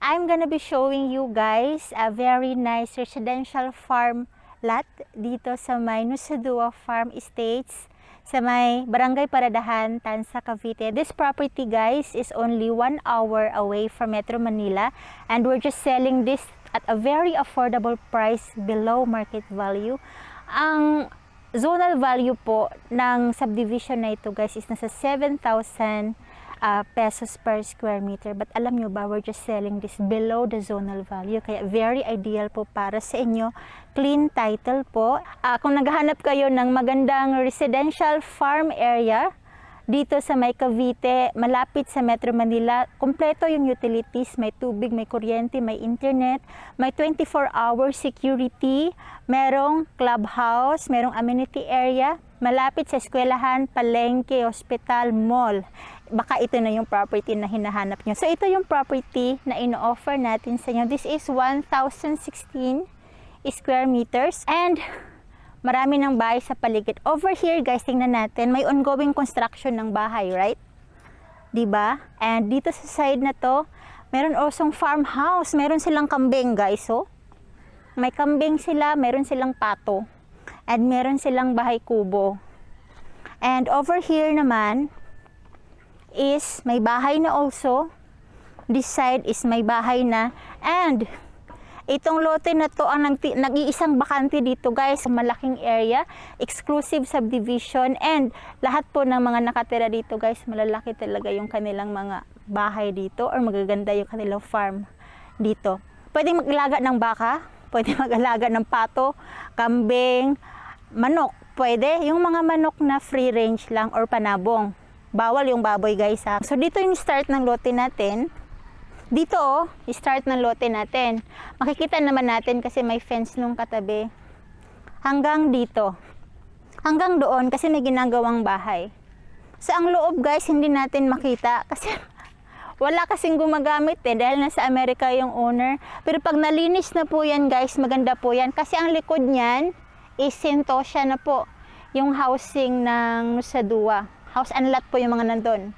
I'm gonna be showing you guys a very nice residential farm lot dito sa may Nusadua Farm Estates sa may Barangay Paradahan, Tansa, Cavite. This property guys is only 1 hour away from Metro Manila and we're just selling this at a very affordable price below market value. Ang zonal value po ng subdivision na ito guys is nasa 7,000 pesos per square meter. But alam nyo ba, we're just selling this below the zonal value. Kaya very ideal po para sa inyo. Clean title po. Kung naghahanap kayo ng magandang residential farm area dito sa may Cavite, malapit sa Metro Manila, kompleto yung utilities, may tubig, may kuryente, may internet, may 24-hour security, merong clubhouse, merong amenity area, malapit sa eskwelahan, palengke, hospital, mall. Baka ito na yung property na hinahanap nyo. So ito yung property na ino-offer natin sa inyo. This is 1,016 square meters and marami ng bahay sa paligid. Over here guys, tingnan natin, may ongoing construction ng bahay, right? Diba? And dito sa side na to, meron also farmhouse. Meron silang kambing guys, oh. May kambing sila, meron silang pato. And meron silang bahay kubo. And over here naman is may bahay na also. This side is may bahay na. And itong lote na to ang nag-iisang bakante dito guys, malaking area, exclusive subdivision, and lahat po ng mga nakatira dito guys, malalaki talaga yung kanilang mga bahay dito or magaganda yung kanilang farm dito. Pwede mag-alaga ng baka, pwede mag-alaga ng pato, kambing, manok, pwede. Yung mga manok na free range lang or panabong. Bawal yung baboy guys ha. So dito yung start ng lote natin. Dito start ng lote natin. Makikita naman natin kasi may fence nung katabi. Hanggang dito. Hanggang doon kasi may ginagawang bahay. So ang loob guys hindi natin makita kasi wala kasing gumagamit dahil nasa Amerika yung owner. Pero pag nalinis na po yan guys, maganda po yan. Kasi ang likod niyan is Sintosya na po. Yung housing ng Nusadua. House and lot po yung mga nandun.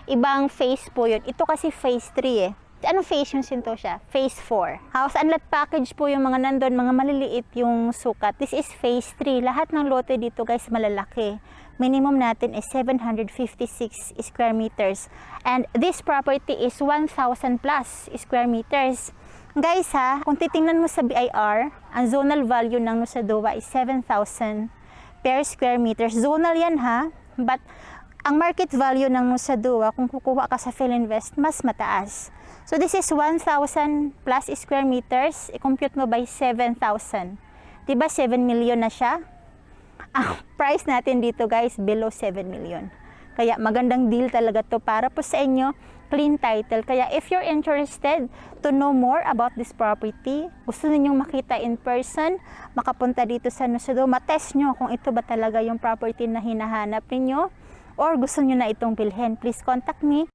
Ibang phase po yun. Ito kasi phase 3 eh. Anong phase yung Sintosya? Phase 4. House and lot package po yung mga nandun, mga maliliit yung sukat. This is phase 3. Lahat ng lote dito guys malalaki. Minimum natin is 756 square meters. And this property is 1,000 plus square meters. Guys ha, kung titingnan mo sa BIR, ang zonal value ng Nusadua is 7,000 per square meters. Zonal yan ha, but ang market value ng Nusadua, kung kukuha ka sa PhilInvest, mas mataas. So this is 1,000 plus square meters. I-compute mo by 7,000. Diba 7 million na siya? Ang price natin dito guys, below 7 million. Kaya magandang deal talaga to para po sa inyo. Clean title. Kaya if you're interested to know more about this property, gusto ninyong makita in person, makapunta dito sa Nusadua, matest nyo kung ito ba talaga yung property na hinahanap ninyo, or gusto nyo na itong bilhin, please contact me.